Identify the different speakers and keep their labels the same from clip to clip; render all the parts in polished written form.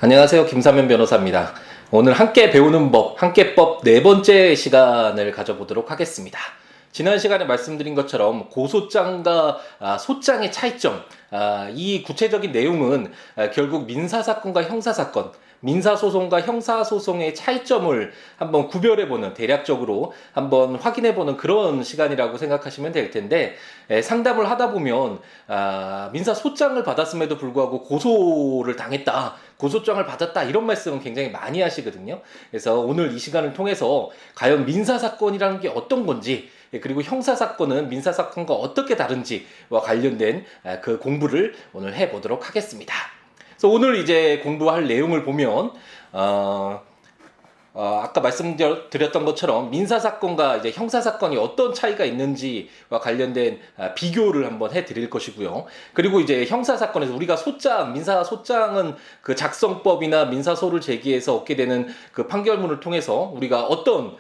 Speaker 1: 안녕하세요. 김사면 변호사입니다. 오늘 함께 배우는 법, 함께법 네 번째 시간을 가져보도록 하겠습니다. 지난 시간에 말씀드린 것처럼 고소장과 소장의 차이점, 이 구체적인 내용은 결국 민사사건과 형사사건, 민사소송과 형사소송의 차이점을 한번 구별해보는, 대략적으로 한번 확인해보는 그런 시간이라고 생각하시면 될 텐데, 상담을 하다 보면 민사소장을 받았음에도 불구하고 고소를 당했다, 고소장을 받았다, 이런 말씀은 굉장히 많이 하시거든요. 그래서 오늘 이 시간을 통해서 과연 민사사건이라는 게 어떤 건지, 그리고 형사사건은 민사사건과 어떻게 다른지와 관련된 그 공부를 오늘 해보도록 하겠습니다. 그래서 오늘 이제 공부할 내용을 보면 아까 말씀드렸던 것처럼 민사사건과 이제 형사사건이 어떤 차이가 있는지와 관련된 비교를 한번 해드릴 것이고요. 그리고 이제 형사사건에서 우리가 소장, 민사소장은 그 작성법이나 민사소를 제기해서 얻게 되는 그 판결문을 통해서 우리가 어떤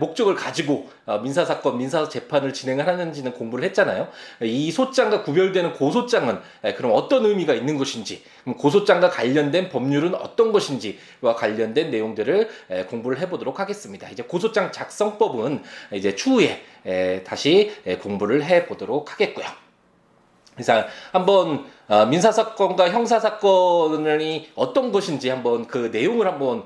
Speaker 1: 목적을 가지고 민사사건, 민사재판을 진행을 하는지는 공부를 했잖아요. 이 소장과 구별되는 고소장은 그럼 어떤 의미가 있는 것인지, 고소장과 관련된 법률은 어떤 것인지와 관련된 내용들을 공부를 해보도록 하겠습니다. 이제 고소장 작성법은 이제 추후에 다시 공부를 해보도록 하겠고요. 그래서 한번 민사사건과 형사사건이 어떤 것인지 한번 그 내용을 한번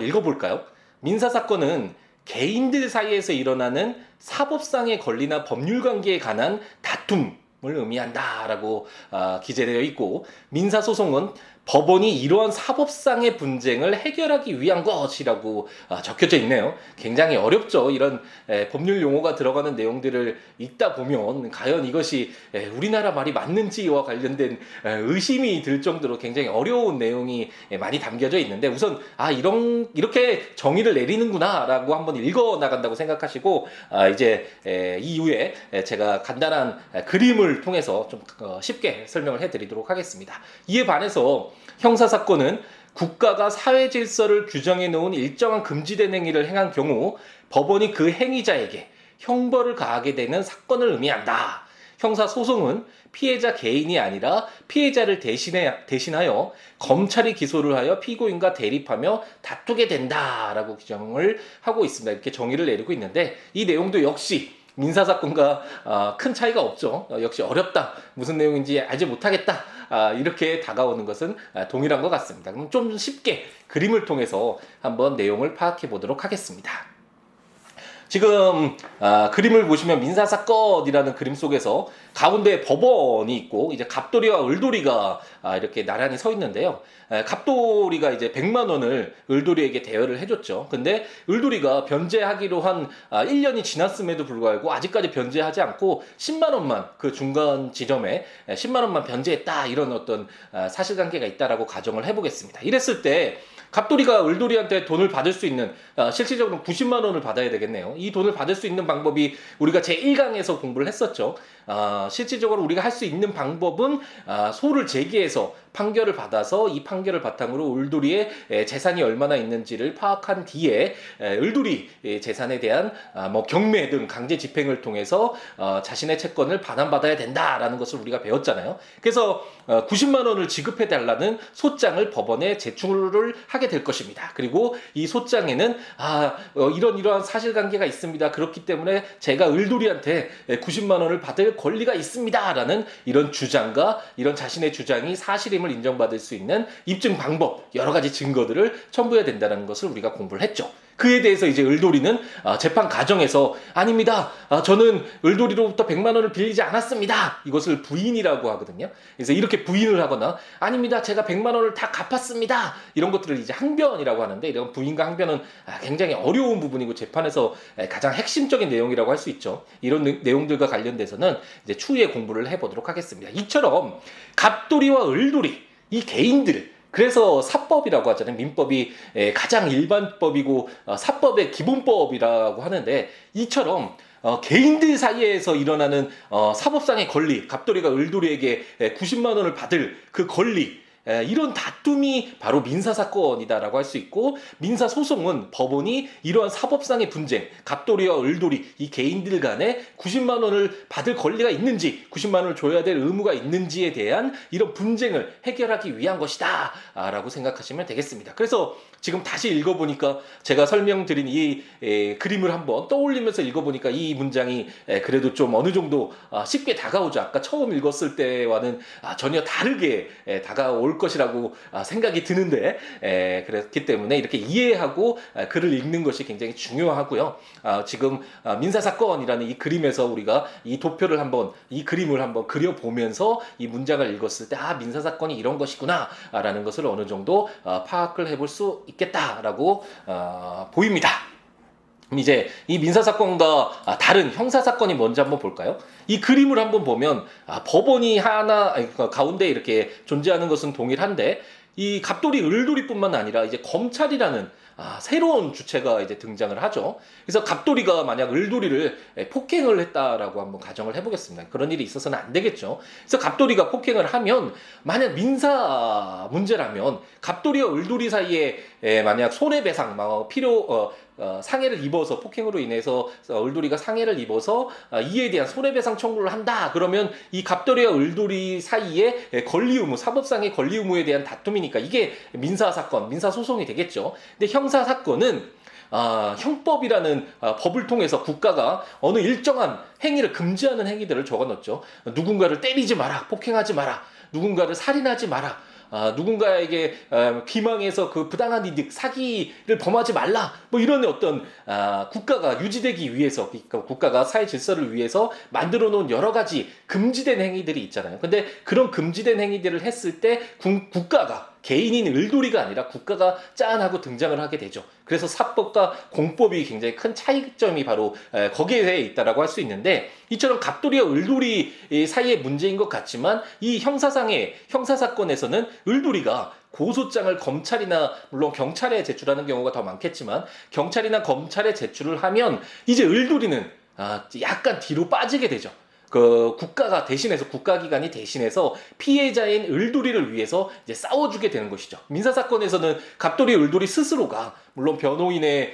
Speaker 1: 읽어볼까요? 민사사건은 개인들 사이에서 일어나는 사법상의 권리나 법률관계에 관한 다툼을 의미한다라고 기재되어 있고, 민사소송은 법원이 이러한 사법상의 분쟁을 해결하기 위한 것이라고 적혀져 있네요. 굉장히 어렵죠. 이런 법률 용어가 들어가는 내용들을 읽다 보면 과연 이것이 우리나라 말이 맞는지와 관련된 의심이 들 정도로 굉장히 어려운 내용이 많이 담겨져 있는데, 우선 이렇게 정의를 내리는구나 라고 한번 읽어 나간다고 생각하시고, 이제 이후에 제가 간단한 그림을 통해서 좀 쉽게 설명을 해드리도록 하겠습니다. 이에 반해서 형사사건은 국가가 사회 질서를 규정해 놓은 일정한 금지된 행위를 행한 경우 법원이 그 행위자에게 형벌을 가하게 되는 사건을 의미한다. 형사소송은 피해자 개인이 아니라 피해자를 대신하여 검찰이 기소를 하여 피고인과 대립하며 다투게 된다라고 규정을 하고 있습니다. 이렇게 정의를 내리고 있는데, 이 내용도 역시 민사사건과 큰 차이가 없죠. 역시 어렵다, 무슨 내용인지 알지 못하겠다, 이렇게 다가오는 것은 동일한 것 같습니다. 그럼 좀 쉽게 그림을 통해서 한번 내용을 파악해 보도록 하겠습니다. 지금 그림을 보시면 민사사건이라는 그림 속에서 가운데 법원이 있고, 이제 갑돌이와 을돌이가 이렇게 나란히 서 있는데요. 갑돌이가 이제 100만 원을 을돌이에게 대여를 해줬죠. 근데 을돌이가 변제하기로 한 1년이 지났음에도 불구하고 아직까지 변제하지 않고 10만 원만, 그 중간 지점에 10만 원만 변제했다, 이런 어떤 사실관계가 있다라고 가정을 해보겠습니다. 이랬을 때 갑돌이가 을돌이한테 돈을 받을 수 있는, 실질적으로 90만 원을 받아야 되겠네요. 이 돈을 받을 수 있는 방법이 우리가 제1강에서 공부를 했었죠. 실질적으로 우리가 할 수 있는 방법은 소를 제기해서 판결을 받아서 이 판결을 바탕으로 을돌이의 재산이 얼마나 있는지를 파악한 뒤에 을돌이 재산에 대한 경매 등 강제 집행을 통해서 자신의 채권을 반환받아야 된다라는 것을 우리가 배웠잖아요. 그래서 90만 원을 지급해 달라는 소장을 법원에 제출을 하게 될 것입니다. 그리고 이 소장에는 이러한 사실관계가 있습니다. 그렇기 때문에 제가 을돌이한테 90만 원을 받을 권리가 있습니다라는 이런 주장과 이런 자신의 주장이 사실임을 인정받을 수 있는 입증 방법, 여러 가지 증거들을 첨부해야 된다는 것을 우리가 공부를 했죠. 그에 대해서 이제 을돌이는 재판 과정에서 아닙니다, 저는 을돌이로부터 100만 원을 빌리지 않았습니다, 이것을 부인이라고 하거든요. 그래서 이렇게 부인을 하거나 아닙니다, 제가 100만 원을 다 갚았습니다, 이런 것들을 이제 항변이라고 하는데, 이런 부인과 항변은 굉장히 어려운 부분이고 재판에서 가장 핵심적인 내용이라고 할 수 있죠. 이런 내용들과 관련돼서는 이제 추후에 공부를 해보도록 하겠습니다. 이처럼 갑돌이와 을돌이, 이 개인들, 그래서 사법이라고 하잖아요. 민법이 가장 일반법이고 사법의 기본법이라고 하는데, 이처럼 개인들 사이에서 일어나는 사법상의 권리, 갑돌이가 을돌이에게 90만 원을 받을 그 권리, 이런 다툼이 바로 민사사건이다라고 할 수 있고, 민사소송은 법원이 이러한 사법상의 분쟁, 갑돌이와 을돌이 이 개인들 간에 90만 원을 받을 권리가 있는지, 90만 원을 줘야 될 의무가 있는지에 대한 이런 분쟁을 해결하기 위한 것이다 라고 생각하시면 되겠습니다. 그래서 지금 다시 읽어보니까 제가 설명드린 이 그림을 한번 떠올리면서 읽어보니까 이 문장이 그래도 좀 어느 정도 쉽게 다가오죠. 아까 처음 읽었을 때와는 전혀 다르게 다가올 것이라고 생각이 드는데, 그렇기 때문에 이렇게 이해하고 글을 읽는 것이 굉장히 중요하고요. 지금 민사사건이라는 이 그림에서 우리가 이 도표를 한번, 이 그림을 한번 그려보면서 이 문장을 읽었을 때 민사사건이 이런 것이구나 라는 것을 어느 정도 파악을 해볼 수 있겠다라고 보입니다. 이제 이 민사사건과 다른 형사사건이 뭔지 한번 볼까요? 이 그림을 한번 보면 법원이 하나 가운데 이렇게 존재하는 것은 동일한데, 이 갑돌이 을돌이뿐만 아니라 이제 검찰이라는 새로운 주체가 이제 등장을 하죠. 그래서 갑돌이가 만약 을돌이를 폭행을 했다라고 한번 가정을 해보겠습니다. 그런 일이 있어서는 안 되겠죠. 그래서 갑돌이가 폭행을 하면, 만약 민사 문제라면 갑돌이와 을돌이 사이에 만약 손해배상 상해를 입어서, 폭행으로 인해서 을돌이가 상해를 입어서 이에 대한 손해배상 청구를 한다. 그러면 이 갑돌이와 을돌이 사이에 권리 의무, 사법상의 권리 의무에 대한 다툼이니까 이게 민사사건, 민사소송이 되겠죠. 근데 형사사건은 형법이라는 법을 통해서 국가가 어느 일정한 행위를 금지하는 행위들을 적어놓죠. 누군가를 때리지 마라, 폭행하지 마라, 누군가를 살인하지 마라, 누군가에게 기망해서 그 부당한 이득, 사기를 범하지 말라, 뭐 이런 어떤 국가가 유지되기 위해서, 그러니까 국가가 사회 질서를 위해서 만들어 놓은 여러 가지 금지된 행위들이 있잖아요. 근데 그런 금지된 행위들을 했을 때 국가가, 개인인 을돌이가 아니라 국가가 짠하고 등장을 하게 되죠. 그래서 사법과 공법이 굉장히 큰 차이점이 바로 거기에 있다라고 할 수 있는데, 이처럼 갑돌이와 을돌이 사이의 문제인 것 같지만 이 형사사건에서는 을돌이가 고소장을 검찰이나, 물론 경찰에 제출하는 경우가 더 많겠지만 경찰이나 검찰에 제출을 하면 이제 을돌이는 약간 뒤로 빠지게 되죠. 그 국가가 대신해서, 국가기관이 대신해서 피해자인 을돌이를 위해서 이제 싸워주게 되는 것이죠. 민사사건에서는 갑돌이, 을돌이 스스로가, 물론 변호인의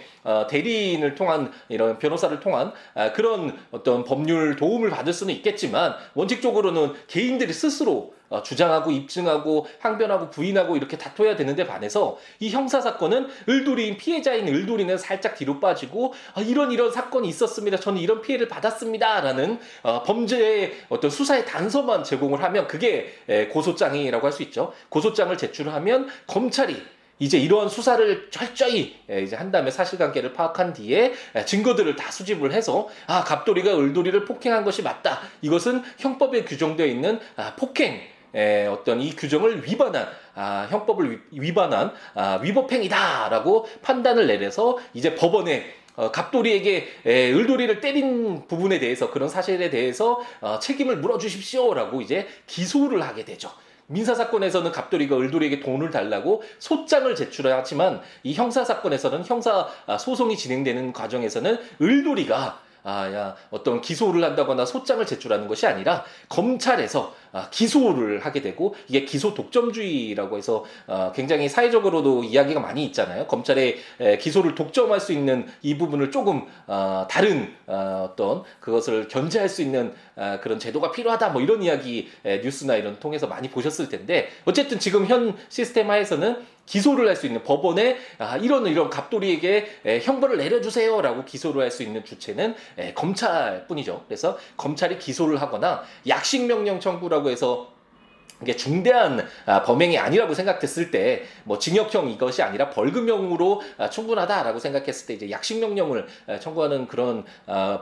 Speaker 1: 대리인을 통한, 이런 변호사를 통한 그런 어떤 법률 도움을 받을 수는 있겠지만, 원칙적으로는 개인들이 스스로 주장하고 입증하고 항변하고 부인하고 이렇게 다퉈야 되는데 반해서 이 형사사건은 을돌이인, 피해자인 을돌이는 살짝 뒤로 빠지고 이런 사건이 있었습니다, 저는 이런 피해를 받았습니다 라는 범죄의 어떤 수사의 단서만 제공을 하면 그게 고소장이라고 할 수 있죠. 고소장을 제출하면 검찰이 이제 이러한 수사를 철저히 이제 한 다음에 사실관계를 파악한 뒤에 증거들을 다 수집을 해서 갑돌이가 을돌이를 폭행한 것이 맞다, 이것은 형법에 규정되어 있는 폭행, 어떤 이 규정을 위반한, 형법을 위반한 위법행위다라고 판단을 내려서 이제 법원에 갑돌이에게 을돌이를 때린 부분에 대해서, 그런 사실에 대해서 책임을 물어주십시오라고 이제 기소를 하게 되죠. 민사사건에서는 갑돌이가 을돌이에게 돈을 달라고 소장을 제출하지만, 이 형사사건에서는, 형사소송이 진행되는 과정에서는 을돌이가 어떤 기소를 한다거나 소장을 제출하는 것이 아니라 검찰에서 기소를 하게 되고, 이게 기소 독점주의라고 해서 굉장히 사회적으로도 이야기가 많이 있잖아요. 검찰의 기소를 독점할 수 있는 이 부분을 조금 다른 어떤 그것을 견제할 수 있는 그런 제도가 필요하다, 뭐 이런 이야기 뉴스나 이런 통해서 많이 보셨을 텐데, 어쨌든 지금 현 시스템 하에서는 기소를 할 수 있는, 법원에 이런 갑돌이에게 형벌을 내려주세요라고 기소를 할 수 있는 주체는 검찰뿐이죠. 그래서 검찰이 기소를 하거나 약식명령 청구라고 해서 이게 중대한 범행이 아니라고 생각됐을 때, 뭐 징역형 이것이 아니라 벌금형으로 충분하다라고 생각했을 때 이제 약식명령을 청구하는 그런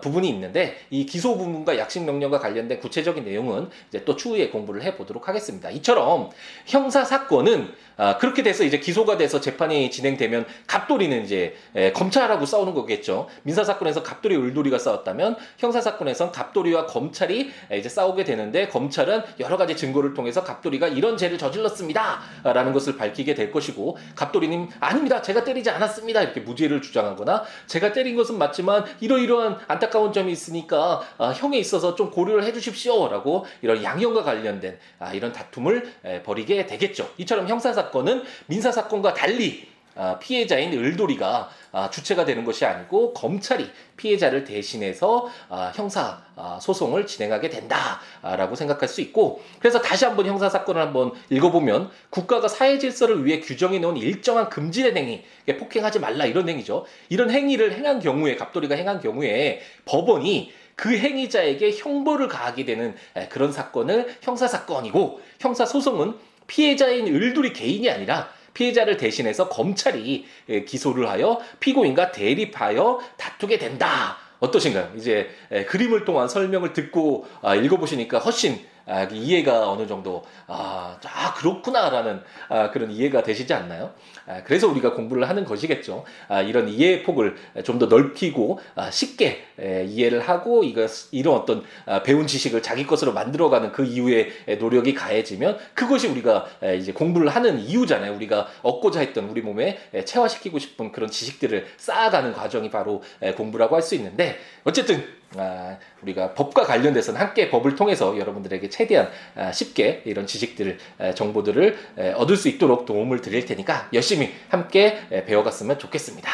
Speaker 1: 부분이 있는데, 이 기소 부분과 약식명령과 관련된 구체적인 내용은 이제 또 추후에 공부를 해보도록 하겠습니다. 이처럼 형사 사건은 그렇게 돼서 이제 기소가 돼서 재판이 진행되면 갑돌이는 이제 검찰하고 싸우는 거겠죠. 민사 사건에서 갑돌이, 을돌이가 싸웠다면 형사 사건에선 갑돌이와 검찰이 이제 싸우게 되는데, 검찰은 여러 가지 증거를 통해서 통해서 갑돌이가 이런 죄를 저질렀습니다 라는 것을 밝히게 될 것이고, 갑돌이님 아닙니다, 제가 때리지 않았습니다 이렇게 무죄를 주장하거나, 제가 때린 것은 맞지만 이러이러한 안타까운 점이 있으니까 형에 있어서 좀 고려를 해주십시오 라고 이런 양형과 관련된 이런 다툼을 벌이게 되겠죠. 이처럼 형사사건은 민사사건과 달리 피해자인 을돌이가 주체가 되는 것이 아니고 검찰이 피해자를 대신해서 형사 소송을 진행하게 된다라고 생각할 수 있고, 그래서 다시 한번 형사사건을 한번 읽어보면 국가가 사회 질서를 위해 규정해 놓은 일정한 금지된 행위, 폭행하지 말라 이런 행위죠. 이런 행위를 행한 경우에, 갑돌이가 행한 경우에 법원이 그 행위자에게 형벌을 가하게 되는 그런 사건을 형사사건이고, 형사소송은 피해자인 을돌이 개인이 아니라 피해자를 대신해서 검찰이 기소를 하여 피고인과 대립하여 다투게 된다. 어떠신가요? 이제 그림을 통한 설명을 듣고 읽어보시니까 훨씬 이해가 어느 정도 그렇구나라는 그런 이해가 되시지 않나요? 그래서 우리가 공부를 하는 것이겠죠. 이런 이해의 폭을 좀 더 넓히고 쉽게 이해를 하고 이런 어떤 배운 지식을 자기 것으로 만들어가는 그 이후에 노력이 가해지면 그것이 우리가 이제 공부를 하는 이유잖아요. 우리가 얻고자 했던 우리 몸에 체화시키고 싶은 그런 지식들을 쌓아가는 과정이 바로 공부라고 할 수 있는데, 어쨌든 우리가 법과 관련돼서는 함께 법을 통해서 여러분들에게 최대한 쉽게 이런 지식들을, 정보들을 얻을 수 있도록 도움을 드릴 테니까 열심히 함께 배워갔으면 좋겠습니다.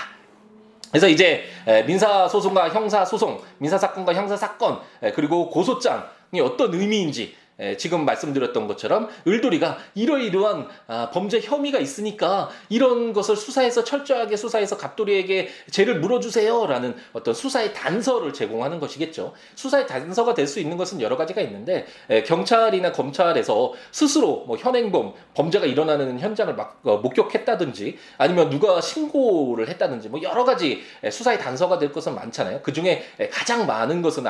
Speaker 1: 그래서 이제 민사소송과 형사소송, 민사사건과 형사사건, 그리고 고소장이 어떤 의미인지 지금 말씀드렸던 것처럼 을돌이가 이러이러한 범죄 혐의가 있으니까 이런 것을 수사해서 철저하게 수사해서 갑돌이에게 죄를 물어주세요 라는 어떤 수사의 단서를 제공하는 것이겠죠. 수사의 단서가 될 수 있는 것은 여러 가지가 있는데, 경찰이나 검찰에서 스스로 뭐 현행범, 범죄가 일어나는 현장을 목격했다든지 아니면 누가 신고를 했다든지 뭐 여러 가지 수사의 단서가 될 것은 많잖아요. 그 중에 가장 많은 것은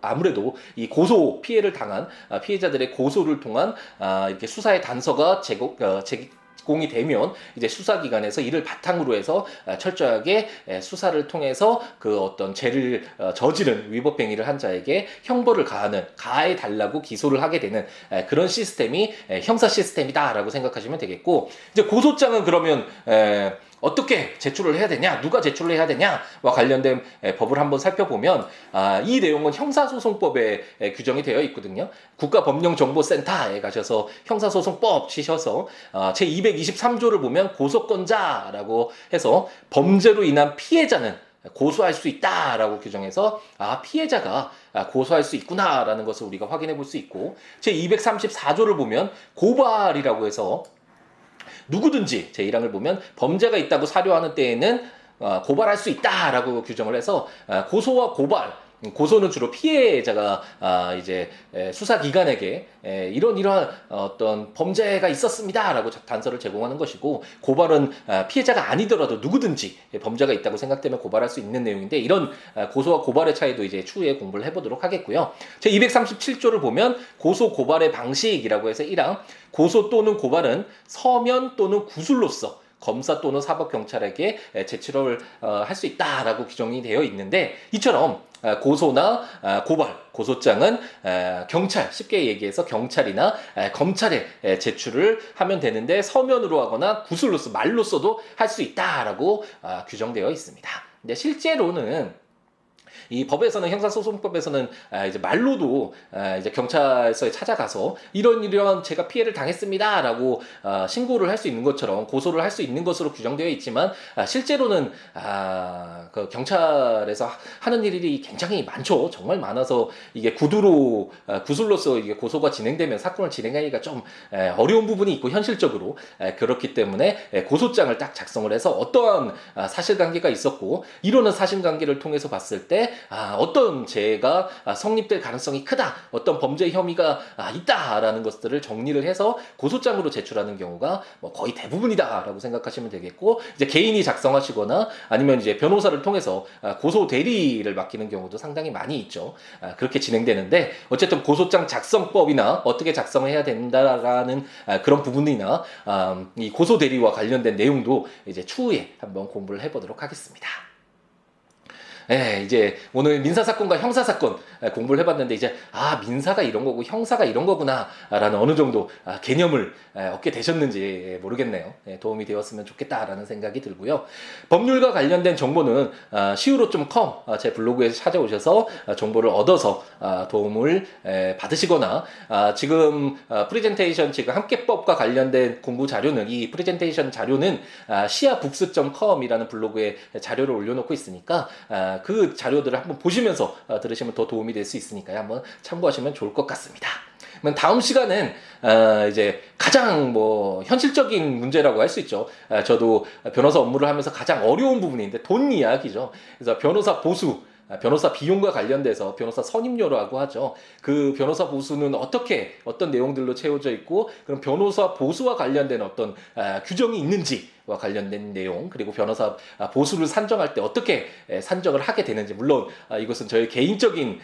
Speaker 1: 아무래도 이 고소 피해를 당한 피해자들의 고소를 통한 이렇게 수사의 단서가 제공이 되면 이제 수사기관에서 이를 바탕으로 해서 철저하게 수사를 통해서 그 어떤 죄를 저지른 위법행위를 한 자에게 형벌을 가해 달라고 기소를 하게 되는 그런 시스템이 형사 시스템이다라고 생각하시면 되겠고, 이제 고소장은 그러면 어떻게 제출을 해야 되냐, 누가 제출을 해야 되냐와 관련된 법을 한번 살펴보면 이 내용은 형사소송법에 규정이 되어 있거든요. 국가법령정보센터에 가셔서 형사소송법 치셔서 제223조를 보면 고소권자라고 해서 범죄로 인한 피해자는 고소할 수 있다라고 규정해서 피해자가 고소할 수 있구나라는 것을 우리가 확인해 볼 수 있고, 제234조를 보면 고발이라고 해서 누구든지 제1항을 보면 범죄가 있다고 사료하는 때에는 고발할 수 있다라고 규정을 해서 고소와 고발, 고소는 주로 피해자가 이제 수사기관에게 이러한 어떤 범죄가 있었습니다라고 단서를 제공하는 것이고, 고발은 피해자가 아니더라도 누구든지 범죄가 있다고 생각되면 고발할 수 있는 내용인데, 이런 고소와 고발의 차이도 이제 추후에 공부를 해보도록 하겠고요. 제 237조를 보면 고소 고발의 방식이라고 해서 1항, 고소 또는 고발은 서면 또는 구술로서 검사 또는 사법경찰에게 제출을 할 수 있다라고 규정이 되어 있는데, 이처럼 고소나 고발, 고소장은 경찰, 쉽게 얘기해서 경찰이나 검찰에 제출을 하면 되는데, 서면으로 하거나 구술로서, 말로써도 할 수 있다라고 규정되어 있습니다. 근데 실제로는 이 법에서는, 형사소송법에서는 이제 말로도 이제 경찰서에 찾아가서 이런 제가 피해를 당했습니다라고 신고를 할 수 있는 것처럼 고소를 할 수 있는 것으로 규정되어 있지만, 실제로는 그 경찰에서 하는 일이 굉장히 많죠. 정말 많아서 이게 구술로서 이게 고소가 진행되면 사건을 진행하기가 좀 어려운 부분이 있고, 현실적으로 그렇기 때문에 고소장을 딱 작성을 해서 어떠한 사실관계가 있었고, 이러는 사실관계를 통해서 봤을 때 어떤 죄가 성립될 가능성이 크다, 어떤 범죄 혐의가 있다라는 것들을 정리를 해서 고소장으로 제출하는 경우가 뭐 거의 대부분이다라고 생각하시면 되겠고, 이제 개인이 작성하시거나 아니면 이제 변호사를 통해서 고소 대리를 맡기는 경우도 상당히 많이 있죠. 그렇게 진행되는데, 어쨌든 고소장 작성법이나 어떻게 작성해야 된다라는 그런 부분이나 이 고소 대리와 관련된 내용도 이제 추후에 한번 공부를 해보도록 하겠습니다. 예, 이제 오늘 민사사건과 형사사건 공부를 해봤는데 이제 민사가 이런 거고 형사가 이런 거구나라는 어느 정도 개념을 얻게 되셨는지 모르겠네요. 도움이 되었으면 좋겠다라는 생각이 들고요. 법률과 관련된 정보는 siwo.com 제 블로그에서 찾아오셔서 정보를 얻어서 도움을 받으시거나 지금 프레젠테이션 지금 함께법과 관련된 공부 자료는 이 프레젠테이션 자료는 siabooks.com이라는 블로그에 자료를 올려놓고 있으니까 그 자료들을 한번 보시면서 들으시면 더 도움이 될 수 있으니까요. 한번 참고하시면 좋을 것 같습니다. 그러면 다음 시간은 이제 가장 현실적인 문제라고 할 수 있죠. 저도 변호사 업무를 하면서 가장 어려운 부분인데 돈 이야기죠. 그래서 변호사 보수, 변호사 비용과 관련돼서 변호사 선임료라고 하죠. 그 변호사 보수는 어떤 내용들로 채워져 있고 그럼 변호사 보수와 관련된 어떤 규정이 있는지와 관련된 내용, 그리고 변호사 보수를 산정할 때 어떻게 산정을 하게 되는지, 물론 이것은 저의 개인적인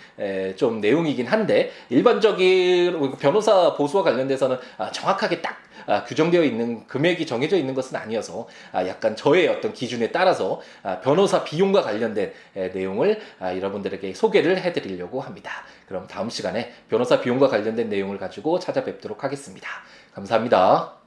Speaker 1: 좀 내용이긴 한데 일반적인 변호사 보수와 관련돼서는 정확하게 딱 규정되어 있는 금액이 정해져 있는 것은 아니어서 약간 저의 어떤 기준에 따라서 변호사 비용과 관련된 내용을 여러분들에게 소개를 해드리려고 합니다. 그럼 다음 시간에 변호사 비용과 관련된 내용을 가지고 찾아뵙도록 하겠습니다. 감사합니다.